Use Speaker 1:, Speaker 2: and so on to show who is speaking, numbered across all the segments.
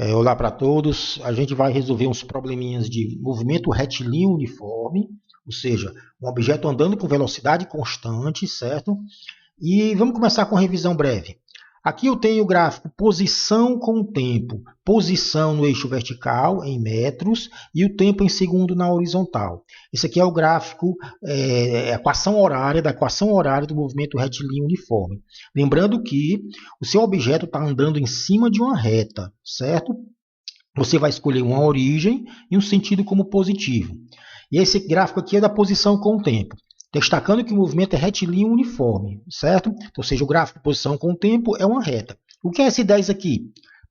Speaker 1: Olá para todos. A gente vai resolver uns probleminhas de movimento retilíneo uniforme, ou seja, um objeto andando com velocidade constante, certo? E vamos começar com a revisão breve. Aqui eu tenho o gráfico posição com tempo, posição no eixo vertical em metros e o tempo em segundo na horizontal. Esse aqui é o gráfico, a equação horária da equação horária do movimento retilíneo uniforme. Lembrando que o seu objeto está andando em cima de uma reta, certo? Você vai escolher uma origem e um sentido como positivo. E esse gráfico aqui é da posição com o tempo. Destacando que o movimento é retilíneo uniforme, certo? Ou seja, o gráfico de posição com o tempo é uma reta. O que é esse 10 aqui?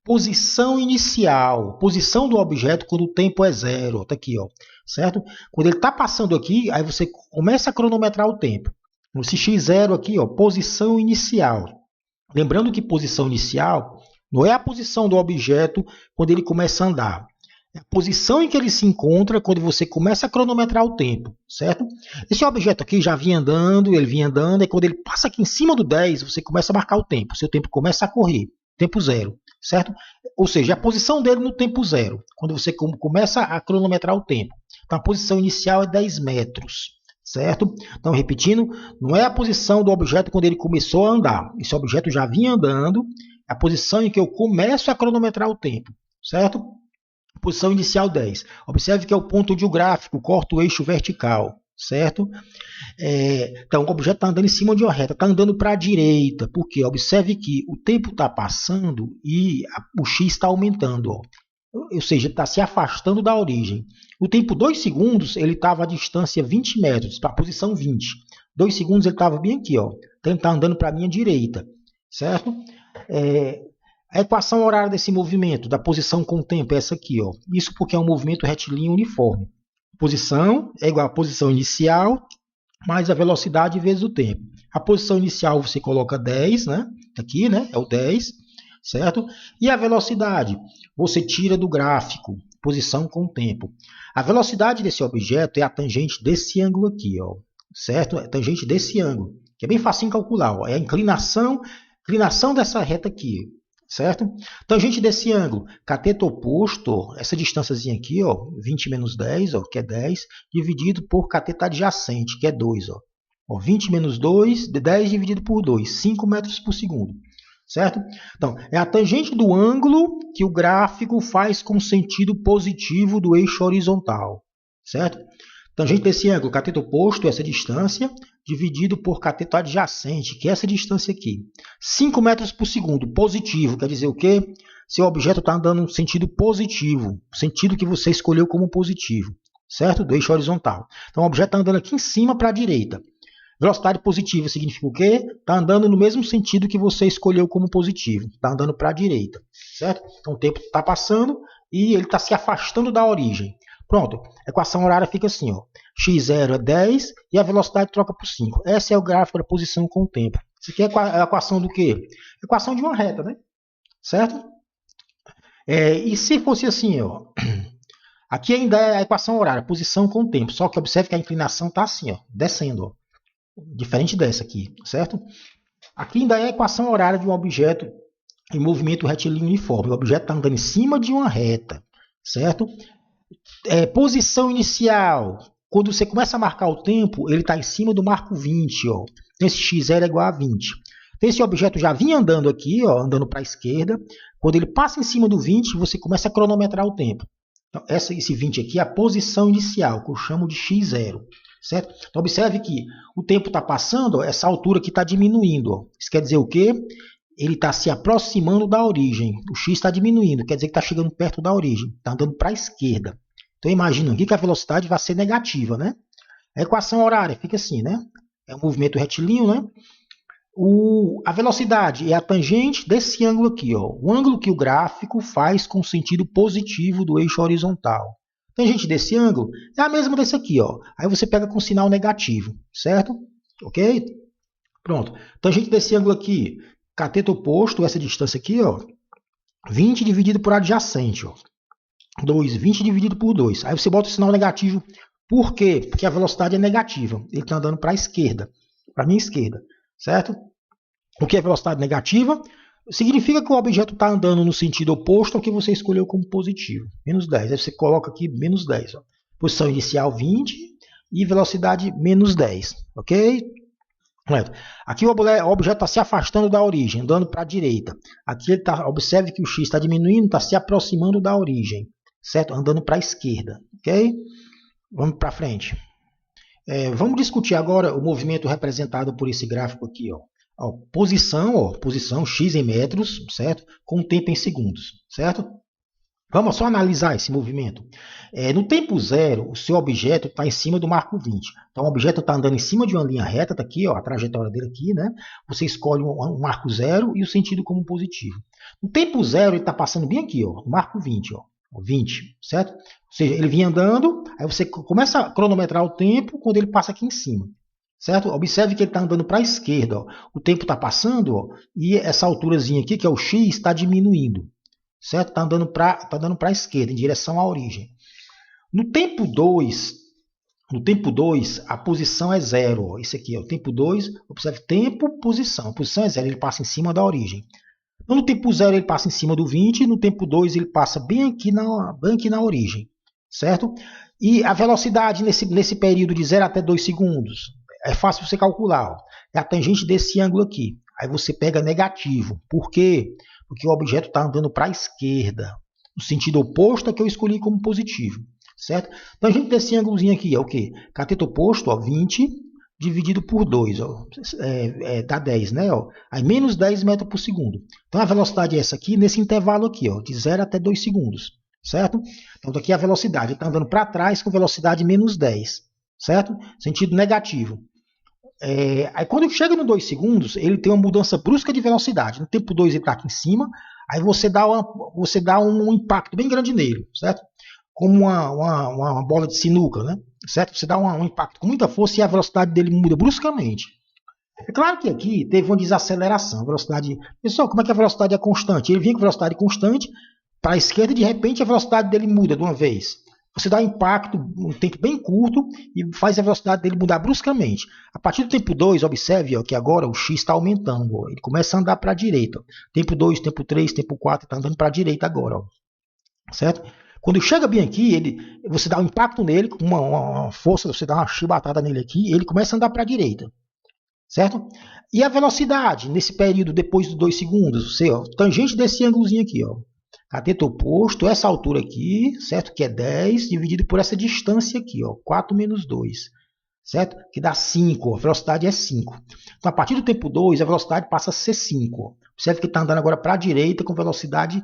Speaker 1: Posição inicial, posição do objeto quando o tempo é zero. Está aqui, ó, certo? Quando ele está passando aqui, aí você começa a cronometrar o tempo. Esse x0 aqui, ó, posição inicial. Lembrando que posição inicial não é a posição do objeto quando ele começa a andar. É a posição em que ele se encontra quando você começa a cronometrar o tempo, certo? Esse objeto aqui já vinha andando, e quando ele passa aqui em cima do 10, você começa a marcar o tempo. Seu tempo começa a correr, tempo zero, certo? Ou seja, a posição dele no tempo zero, quando você começa a cronometrar o tempo. Então, a posição inicial é 10 metros, certo? Então, repetindo, não é a posição do objeto quando ele começou a andar. Esse objeto já vinha andando, é a posição em que eu começo a cronometrar o tempo, certo? Posição inicial 10. Observe que é o ponto onde o gráfico corta o eixo vertical, certo? Então, o objeto está andando em cima de uma reta, está andando para a direita. Por quê? Observe que o tempo está passando e o x está aumentando. Ó. Ou seja, está se afastando da origem. O tempo 2 segundos, ele estava à distância 20 metros, para a posição 20. 2 segundos ele estava bem aqui. Ó. Então, ele está andando para a minha direita, certo? A equação horária desse movimento, da posição com o tempo, é essa aqui. Ó. Isso porque é um movimento retilíneo uniforme. Posição é igual a posição inicial, mais a velocidade vezes o tempo. A posição inicial você coloca 10, né? Aqui, né? É o 10, certo? E a velocidade, você tira do gráfico, posição com o tempo. A velocidade desse objeto é a tangente desse ângulo aqui, ó, certo? É a tangente desse ângulo, que é bem fácil calcular. Ó. É a inclinação dessa reta aqui, certo? Tangente desse ângulo, cateto oposto, essa distânciazinha aqui, ó, 20 menos 10, ó, que é 10, dividido por cateto adjacente, que é 2. Ó, 20 menos 2, 10 dividido por 2, 5 metros por segundo. Certo? Então, é a tangente do ângulo que o gráfico faz com sentido positivo do eixo horizontal. Certo? Tangente desse ângulo, cateto oposto, essa distância, dividido por cateto adjacente, que é essa distância aqui. 5 metros por segundo, positivo, quer dizer o quê? Seu objeto está andando no sentido positivo, sentido que você escolheu como positivo, certo? Do eixo horizontal. Então, o objeto está andando aqui em cima para a direita. Velocidade positiva significa o quê? Está andando no mesmo sentido que você escolheu como positivo, está andando para a direita, certo? Então, o tempo está passando e ele está se afastando da origem. Pronto, a equação horária fica assim, ó. x0 é 10 e a velocidade troca por 5. Esse é o gráfico da posição com o tempo. Isso aqui é a equação do quê? A equação de uma reta, né? Certo? E se fosse assim, ó. Aqui ainda é a equação horária, posição com o tempo. Só que observe que a inclinação está assim, ó, descendo. Ó. Diferente dessa aqui, certo? Aqui ainda é a equação horária de um objeto em movimento retilíneo uniforme. O objeto está andando em cima de uma reta, certo? Posição inicial. Quando você começa a marcar o tempo, ele está em cima do marco 20. Ó. Esse x0 é igual a 20. Então, esse objeto já vinha andando aqui, ó, andando para a esquerda. Quando ele passa em cima do 20, você começa a cronometrar o tempo. Então, esse 20 aqui é a posição inicial, que eu chamo de x0. Certo? Então, observe que o tempo está passando, ó, essa altura aqui está diminuindo. Ó. Isso quer dizer o quê? Ele está se aproximando da origem. O x está diminuindo, quer dizer que está chegando perto da origem. Está andando para a esquerda. Então, imagina aqui que a velocidade vai ser negativa, né? A equação horária fica assim, né? É um movimento retilíneo, né? A velocidade é a tangente desse ângulo aqui, ó. O ângulo que o gráfico faz com sentido positivo do eixo horizontal. Tangente desse ângulo é a mesma desse aqui, ó. Aí você pega com sinal negativo, certo? Ok? Pronto. Tangente desse ângulo aqui, cateto oposto, essa distância aqui, ó. 20 dividido por adjacente, ó. 2, 20 dividido por 2. Aí você bota o sinal negativo. Por quê? Porque a velocidade é negativa. Ele está andando para a esquerda, para a minha esquerda, certo? O que é velocidade negativa? significa que o objeto está andando no sentido oposto ao que você escolheu como positivo. Menos 10. Aí você coloca aqui menos 10. Ó. Posição inicial 20 e velocidade menos 10. Ok? Aqui o objeto está se afastando da origem, andando para a direita. Aqui ele observe que o x está diminuindo, está se aproximando da origem, certo? Andando para a esquerda, ok? Vamos para frente. Vamos discutir agora o movimento representado por esse gráfico aqui, ó. Posição x em metros, certo? Com tempo em segundos, certo? Vamos só analisar esse movimento. No tempo zero, o seu objeto está em cima do marco 20. Então, o objeto está andando em cima de uma linha reta, está aqui, ó, a trajetória dele aqui, né? Você escolhe um marco zero e o sentido como positivo. No tempo zero, ele está passando bem aqui, ó, no marco 20, ó, 20, certo? Ou seja, ele vinha andando, aí você começa a cronometrar o tempo quando ele passa aqui em cima. Certo? Observe que ele está andando para a esquerda. Ó. O tempo está passando, ó, e essa alturazinha aqui, que é o x, está diminuindo. Certo? Está andando para a esquerda, em direção à origem. No tempo 2, a posição é zero. Ó. Esse aqui, ó, o tempo 2, observe tempo, posição. A posição é zero, ele passa em cima da origem. Então, no tempo 0 ele passa em cima do 20, no tempo 2 ele passa bem aqui na origem. Certo? E a velocidade nesse período de 0 até 2 segundos, é fácil você calcular. Ó. É a tangente desse ângulo aqui. Aí você pega negativo. Por quê? Porque o objeto está andando para a esquerda, no sentido oposto ao que eu escolhi como positivo. Certo? Tangente desse ângulozinho aqui é o quê? Cateto oposto, ó, 20 dividido por 2. Ó, dá 10, né? Ó. Aí menos 10 metros por segundo. Então a velocidade é essa aqui, nesse intervalo aqui, ó, de 0 até 2 segundos. Certo? Então daqui a velocidade. Ele está andando para trás com velocidade menos 10. Certo? Sentido negativo. Aí quando chega no 2 segundos, ele tem uma mudança brusca de velocidade. No tempo 2 ele está aqui em cima, aí você dá um impacto bem grande nele, certo? Como uma bola de sinuca, né? Certo? Você dá um impacto com muita força e a velocidade dele muda bruscamente. É claro que aqui teve uma desaceleração. Pessoal, como é que a velocidade é constante? Ele vinha com velocidade constante para a esquerda e de repente a velocidade dele muda de uma vez. Você dá um impacto um tempo bem curto e faz a velocidade dele mudar bruscamente. A partir do tempo 2, observe ó, que agora o x está aumentando. Ó, ele começa a andar para a direita. Ó. Tempo 2, tempo 3, tempo 4, está andando para a direita agora. Ó. Certo? Quando chega bem aqui, você dá um impacto nele, com uma força, você dá uma chibatada nele aqui, e ele começa a andar para a direita. Certo? E a velocidade, nesse período depois dos 2 segundos, você, ó, tangente desse ângulozinho aqui, ó. Cateto oposto, essa altura aqui, certo? Que é 10, dividido por essa distância aqui, ó, 4 menos 2, certo? Que dá 5, a velocidade é 5. Então, a partir do tempo 2, a velocidade passa a ser 5. Observe que está andando agora para a direita com velocidade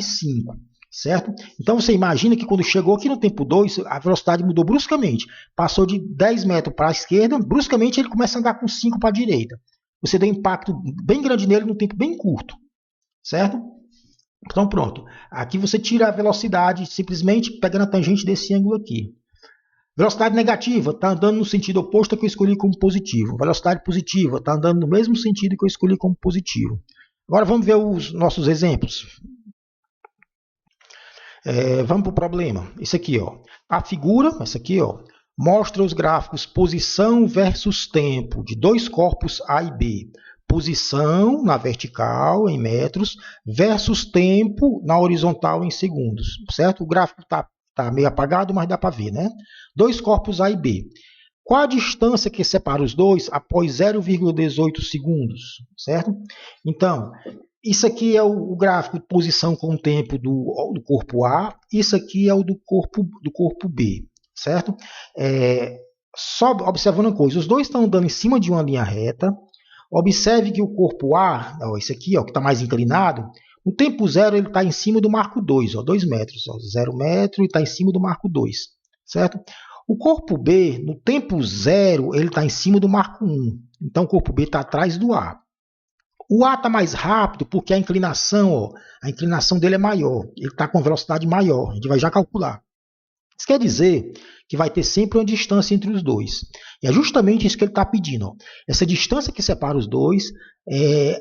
Speaker 1: 5, certo? Então, você imagina que quando chegou aqui no tempo 2, a velocidade mudou bruscamente. Passou de 10 metros para a esquerda, bruscamente ele começa a andar com 5 para a direita. Você deu um impacto bem grande nele num tempo bem curto, certo? Então pronto, aqui você tira a velocidade simplesmente pegando a tangente desse ângulo aqui. Velocidade negativa está andando no sentido oposto ao que eu escolhi como positivo. Velocidade positiva está andando no mesmo sentido que eu escolhi como positivo. Agora vamos ver os nossos exemplos. Vamos para o problema. Esse aqui, ó. A figura, essa aqui, ó, mostra os gráficos posição versus tempo de dois corpos A e B. Posição na vertical em metros versus tempo na horizontal em segundos, certo? O gráfico está meio apagado, mas dá para ver, né? Dois corpos A e B. Qual a distância que separa os dois após 0,18 segundos, certo? Então, isso aqui é o gráfico de posição com o tempo do corpo A, isso aqui é o do corpo B, certo? Só observando uma coisa, os dois estão andando em cima de uma linha reta. Observe que o corpo A, ó, esse aqui, ó, que está mais inclinado, no tempo 0 ele está em cima do marco 2, 2 metros, 0 metro e está em cima do marco 2, certo? O corpo B, no tempo 0, ele está em cima do marco 1, então o corpo B está atrás do A. O A está mais rápido porque a inclinação dele é maior, ele está com velocidade maior, a gente vai já calcular. Isso quer dizer que vai ter sempre uma distância entre os dois. E é justamente isso que ele está pedindo. Ó. Essa distância que separa os dois é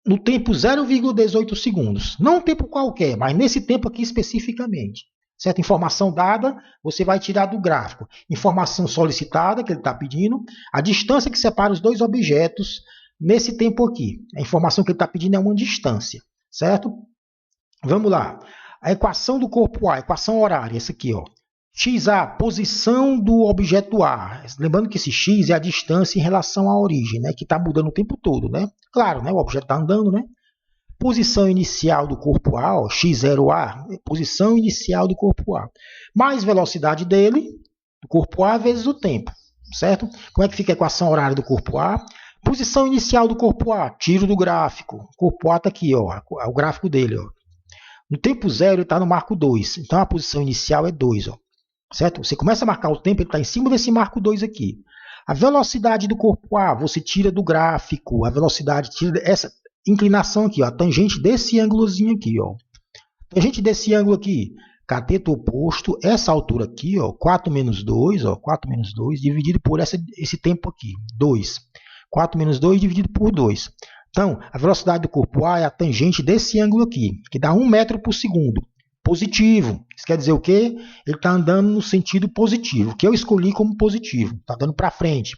Speaker 1: no tempo 0,18 segundos. Não um tempo qualquer, mas nesse tempo aqui especificamente. Certa informação dada, você vai tirar do gráfico. Informação solicitada, que ele está pedindo, a distância que separa os dois objetos nesse tempo aqui. A informação que ele está pedindo é uma distância, certo? Vamos lá. A equação do corpo A, equação horária, essa aqui, ó. XA, posição do objeto A. Lembrando que esse X é a distância em relação à origem, né? Que está mudando o tempo todo, né? Claro, né? O objeto está andando, né? Posição inicial do corpo A, ó, x0A, posição inicial do corpo A, mais velocidade dele, do corpo A, vezes o tempo, certo? Como é que fica a equação horária do corpo A? Posição inicial do corpo A, tiro do gráfico. O corpo A está aqui, ó, o gráfico dele. Ó. No tempo zero ele está no marco 2, então a posição inicial é 2, ó, certo? Você começa a marcar o tempo, ele está em cima desse marco 2 aqui. A velocidade do corpo A, você tira do gráfico, a velocidade, tira essa inclinação aqui, ó, a tangente desse ângulozinho aqui, ó. Tangente desse ângulo aqui, cateto oposto, essa altura aqui, ó, 4 menos 2, ó, 4 menos 2, dividido por esse tempo aqui, 2. 4 menos 2 dividido por 2. Então, a velocidade do corpo A é a tangente desse ângulo aqui, que dá 1 metro por segundo. Positivo. Isso quer dizer o quê? Ele está andando no sentido positivo, que eu escolhi como positivo. Está dando para frente.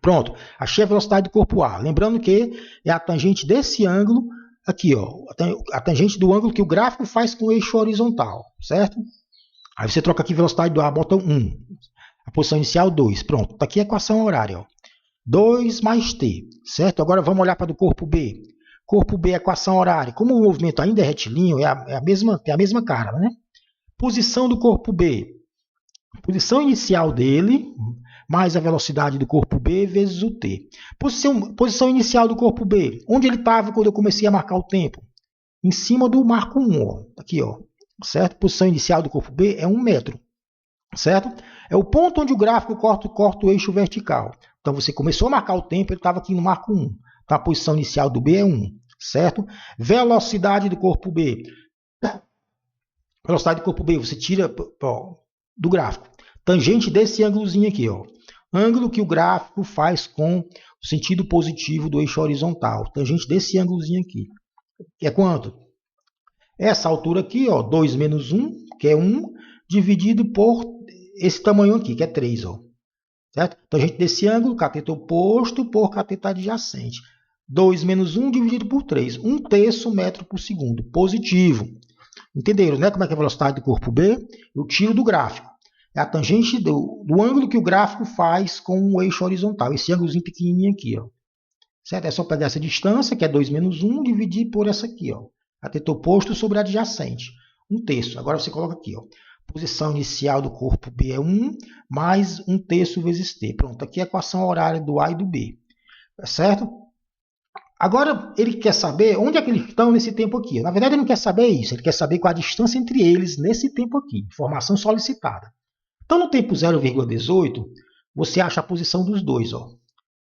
Speaker 1: Pronto, achei a velocidade do corpo A. Lembrando que é a tangente desse ângulo aqui, ó, a tangente do ângulo que o gráfico faz com o eixo horizontal, certo? Aí você troca aqui a velocidade do A, bota 1. A posição inicial, 2. Pronto, está aqui a equação horária. Ó. 2 mais t, certo? Agora vamos olhar para do corpo B. Corpo B, equação horária. Como o movimento ainda é retilíneo, tem a mesma cara, né? Posição do corpo B. Posição inicial dele, mais a velocidade do corpo B vezes o t. Posição inicial do corpo B. Onde ele estava quando eu comecei a marcar o tempo? Em cima do marco 1, ó. Aqui, ó. Certo? Posição inicial do corpo B é 1 metro. Certo? É o ponto onde o gráfico corta o eixo vertical. Então, você começou a marcar o tempo, ele estava aqui no marco 1. Então, a posição inicial do B é 1. Certo? Velocidade do corpo B. Velocidade do corpo B, você tira ó, do gráfico. Tangente desse ângulozinho aqui, ó. Ângulo que o gráfico faz com o sentido positivo do eixo horizontal. Tangente desse ângulozinho aqui. Que é quanto? Essa altura aqui, ó, 2 menos 1, que é 1, dividido por esse tamanho aqui, que é 3, ó. Certo? Tangente desse ângulo, cateto oposto por cateto adjacente. 2 menos 1 dividido por 3. 1/3 metro por segundo. Positivo. Entenderam, né? Como é que é a velocidade do corpo B? Eu tiro do gráfico. É a tangente do ângulo que o gráfico faz com o eixo horizontal. Esse ângulozinho pequenininho aqui, ó. Certo? É só pegar essa distância, que é 2 menos 1, dividir por essa aqui, ó. Cateto oposto sobre adjacente. 1/3. Agora você coloca aqui, ó. Posição inicial do corpo B é 1, mais 1/3 vezes t. Pronto, aqui é a equação horária do A e do B. Certo? Agora, ele quer saber onde é que eles estão nesse tempo aqui. Na verdade, ele não quer saber isso. Ele quer saber qual a distância entre eles nesse tempo aqui. Informação solicitada. Então, no tempo 0,18, você acha a posição dos dois. Ó.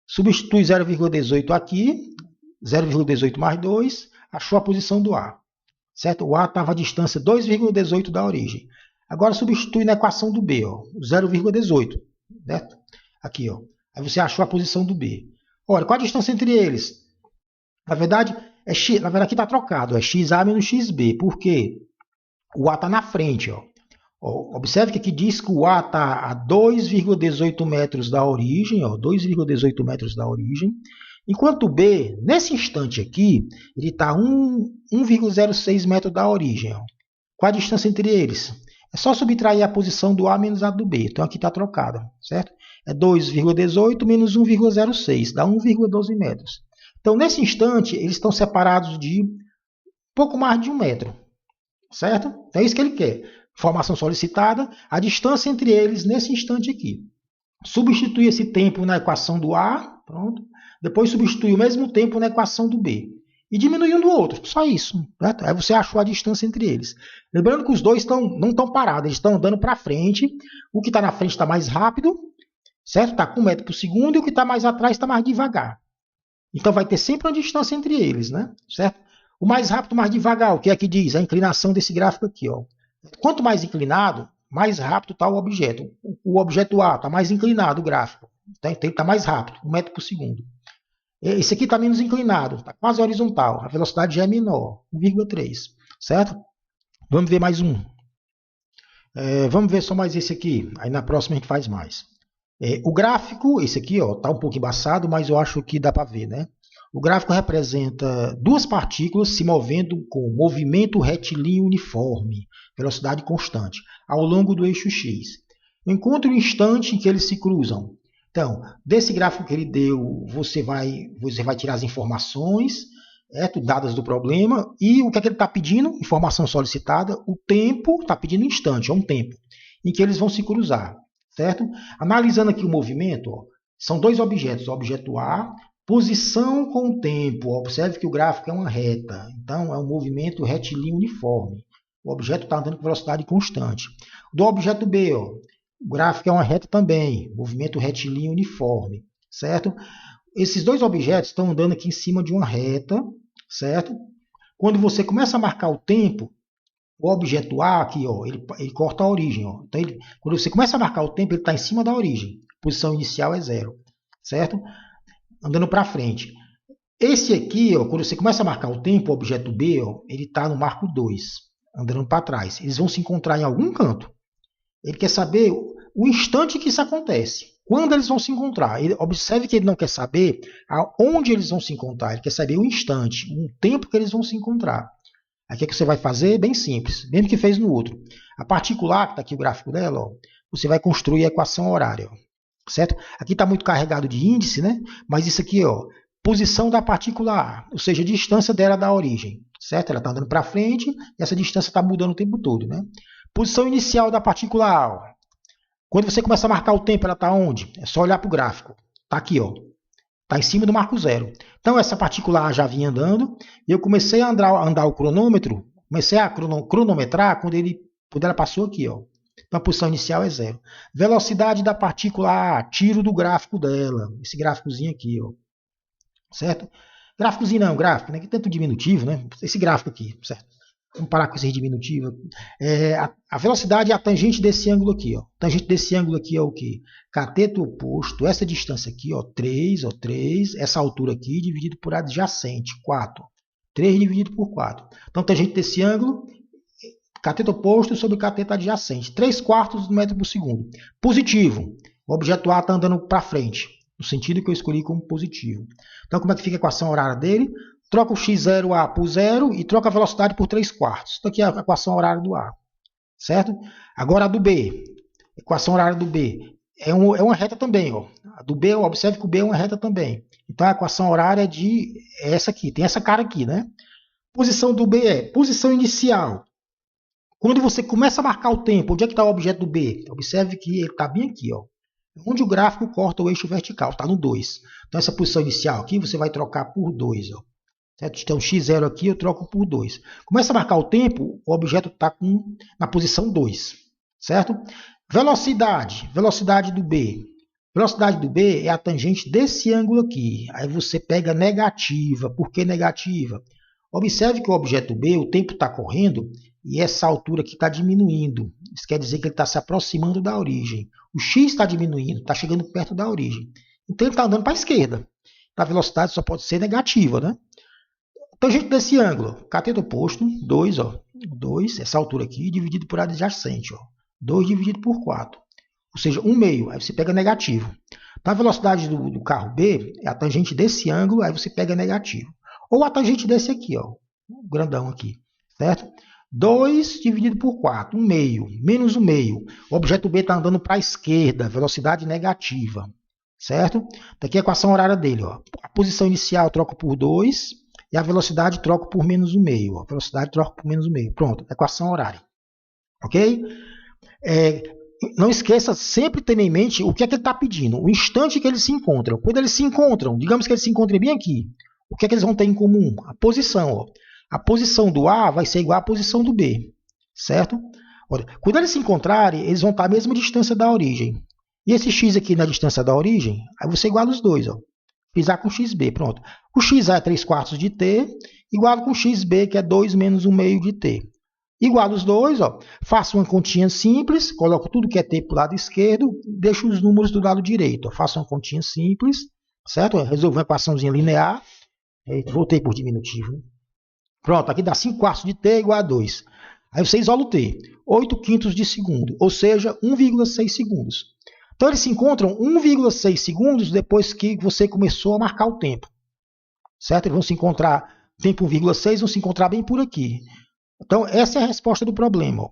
Speaker 1: Substitui 0,18 aqui. 0,18 mais 2. Achou a posição do A. Certo? O A estava a distância 2,18 da origem. Agora, substitui na equação do B. 0,18. Certo? Aqui. Ó. Aí você achou a posição do B. Olha, qual a distância entre eles? Na verdade, aqui está trocado, é XA menos XB. Por quê? O A está na frente. Ó. Observe que aqui diz que o A está a 2,18 metros da origem, 2,18 metros da origem, enquanto o B, nesse instante aqui, ele está a 1,06 metros da origem. Ó. Qual a distância entre eles? É só subtrair a posição do A menos a do B. Então, aqui está trocada, certo? É 2,18 menos 1,06, dá 1,12 metros. Então, nesse instante, eles estão separados de pouco mais de 1 metro. Certo? Então, é isso que ele quer. Informação solicitada, a distância entre eles nesse instante aqui. Substitui esse tempo na equação do A. Pronto. Depois substitui o mesmo tempo na equação do B. E diminui um do outro. Só isso. Certo? Aí você achou a distância entre eles. Lembrando que os dois não estão parados. Eles estão andando para frente. O que está na frente está mais rápido. Certo? Está com 1 metro por segundo. E o que está mais atrás está mais devagar. Então, vai ter sempre uma distância entre eles, né? Certo? O mais rápido, mais devagar, o que é que diz? A inclinação desse gráfico aqui. Ó. Quanto mais inclinado, mais rápido está o objeto. O objeto A está mais inclinado, o gráfico. Então, ele está mais rápido, 1 metro por segundo. Esse aqui está menos inclinado, está quase horizontal. A velocidade já é menor, 1,3. Certo? Vamos ver mais um. Vamos ver só mais esse aqui. Aí na próxima a gente faz mais. O gráfico, esse aqui, está um pouco embaçado, mas eu acho que dá para ver, né? O gráfico representa duas partículas se movendo com movimento retilíneo uniforme, velocidade constante, ao longo do eixo X. Encontre o instante em que eles se cruzam. Então, desse gráfico que ele deu, você vai tirar as informações dadas do problema e o que é que ele está pedindo? Informação solicitada. O tempo, está pedindo instante, é um tempo, em que eles vão se cruzar. Certo? Analisando aqui o movimento, ó, são dois objetos. O objeto A, posição com o tempo. Observe que o gráfico é uma reta. Então, é um movimento retilíneo uniforme. O objeto está andando com velocidade constante. Do objeto B, ó, o gráfico é uma reta também. Movimento retilíneo uniforme. Certo? Esses dois objetos estão andando aqui em cima de uma reta. Certo? Quando você começa a marcar o tempo, o objeto A aqui, ó, ele corta a origem. Ó. Então, quando você começa a marcar o tempo, ele está em cima da origem. Posição inicial é 0. Certo? Andando para frente. Esse aqui, ó, quando você começa a marcar o tempo, o objeto B, ó, ele está no marco 2, andando para trás. Eles vão se encontrar em algum canto. Ele quer saber o instante que isso acontece. Quando eles vão se encontrar. Observe que ele não quer saber aonde eles vão se encontrar. Ele quer saber o instante, o tempo que eles vão se encontrar. Aqui é que você vai fazer bem simples, mesmo que fez no outro. A particular, que está aqui o gráfico dela, ó, você vai construir a equação horária. Ó, certo? Aqui está muito carregado de índice, né? Mas isso aqui, ó, posição da partícula A, ou seja, a distância dela da origem. Certo? Ela está andando para frente e essa distância está mudando o tempo todo. Né? Posição inicial da partícula A. Ó. Quando você começa a marcar o tempo, ela está onde? É só olhar para o gráfico. Está aqui, ó. Está em cima do marco 0. Então, essa partícula A já vinha andando. E eu comecei a andar o cronômetro. Comecei a cronometrar quando ela passou aqui. Ó. Então, a posição inicial é 0. Velocidade da partícula A. Tiro do gráfico dela. Esse gráficozinho aqui. Ó. Certo? Gráficozinho não, gráfico. Né? Que tanto diminutivo. Né? Esse gráfico aqui. Certo? Vamos parar com esse diminutivo. A velocidade é a tangente desse ângulo aqui. Ó. Tangente desse ângulo aqui é o quê? Cateto oposto, essa distância aqui, ó, 3, ó, 3, essa altura aqui dividido por adjacente, 4. 3 dividido por 4. Então, tangente desse ângulo, cateto oposto sobre cateto adjacente. 3/4 do metro por segundo. Positivo. O objeto A está andando para frente, no sentido que eu escolhi como positivo. Então, como é que fica a equação horária dele? Troca o x0A por 0 e troca a velocidade por 3/4. Isso aqui é a equação horária do A. Certo? Agora a do B. Equação horária do B. É uma reta também. Ó. A do B, observe que o B é uma reta também. Então a equação horária é essa aqui. Tem essa cara aqui. Né? Posição do B é posição inicial. Quando você começa a marcar o tempo, onde é que está o objeto do B? Observe que ele está bem aqui. Ó. Onde o gráfico corta o eixo vertical. Está no 2. Então essa posição inicial aqui você vai trocar por 2. Ó. Certo? Então, x0 aqui eu troco por 2. Começa a marcar o tempo, o objeto está na posição 2. Certo? Velocidade. Velocidade do B. Velocidade do B é a tangente desse ângulo aqui. Aí você pega negativa. Por que negativa? Observe que o objeto B, o tempo está correndo e essa altura aqui está diminuindo. Isso quer dizer que ele está se aproximando da origem. O x está diminuindo, está chegando perto da origem. Então, ele está andando para a esquerda. A velocidade só pode ser negativa, né? Tangente desse ângulo, cateto oposto, 2, ó, 2, essa altura aqui, dividido por adjacente, ó, 2 dividido por 4, ou seja, 1/2, aí você pega negativo. Então, a velocidade do carro B é a tangente desse ângulo, aí você pega negativo. Ou a tangente desse aqui, ó, o grandão aqui, certo? 2 dividido por 4, 1/2, menos 1/2. O objeto B está andando para a esquerda, velocidade negativa, certo? Então, aqui é a equação horária dele, ó. A posição inicial eu troco por 2, e a velocidade troco por menos 1/2. A velocidade troco por menos 1/2. Pronto, equação horária. Ok? Não esqueça sempre ter em mente o que é que ele está pedindo. O instante que eles se encontram. Quando eles se encontram, digamos que eles se encontrem bem aqui. O que é que eles vão ter em comum? A posição. Ó. A posição do A vai ser igual à posição do B. Certo? Olha, quando eles se encontrarem, eles vão estar à mesma distância da origem. E esse x aqui na distância da origem, aí você iguala os dois. Ó. Pisar com xb, pronto. O xa é 3/4 de t, igual com xb, que é 2 menos 1/2 de t. Igual os dois, ó. Faço uma continha simples, coloco tudo que é t para o lado esquerdo, deixo os números do lado direito. Ó. Faço uma continha simples, certo? Resolvo uma equaçãozinha linear. Voltei por diminutivo. Né? Pronto, aqui dá 5/4 de t igual a 2. Aí você isola o t, 8/5 de segundo, ou seja, 1,6 segundos. Então, eles se encontram 1,6 segundos depois que você começou a marcar o tempo. certo? Eles vão se encontrar, tempo 1,6, vão se encontrar bem por aqui. Então, essa é a resposta do problema. Ó.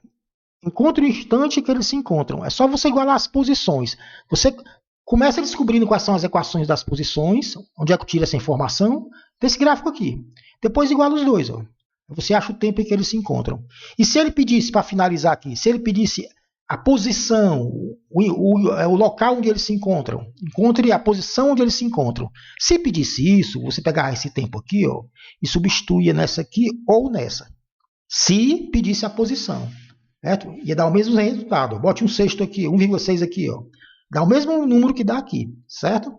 Speaker 1: Encontre o instante que eles se encontram. É só você igualar as posições. Você começa descobrindo quais são as equações das posições, onde é que eu tiro essa informação, desse gráfico aqui. Depois iguala os dois. Ó. Você acha o tempo em que eles se encontram. E se ele pedisse, para finalizar aqui, se ele pedisse a posição, o local onde eles se encontram, encontre a posição onde eles se encontram. Se pedisse isso, você pegar esse tempo aqui, ó, e substituía nessa aqui ou nessa. Se pedisse a posição. Certo? Ia dar o mesmo resultado. Bote um sexto aqui, 1,6 aqui. Ó. Dá o mesmo número que dá aqui. Certo?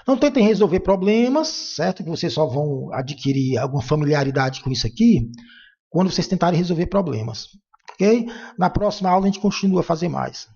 Speaker 1: Não tentem resolver problemas, certo? Que vocês só vão adquirir alguma familiaridade com isso aqui quando vocês tentarem resolver problemas. Ok? Na próxima aula a gente continua a fazer mais.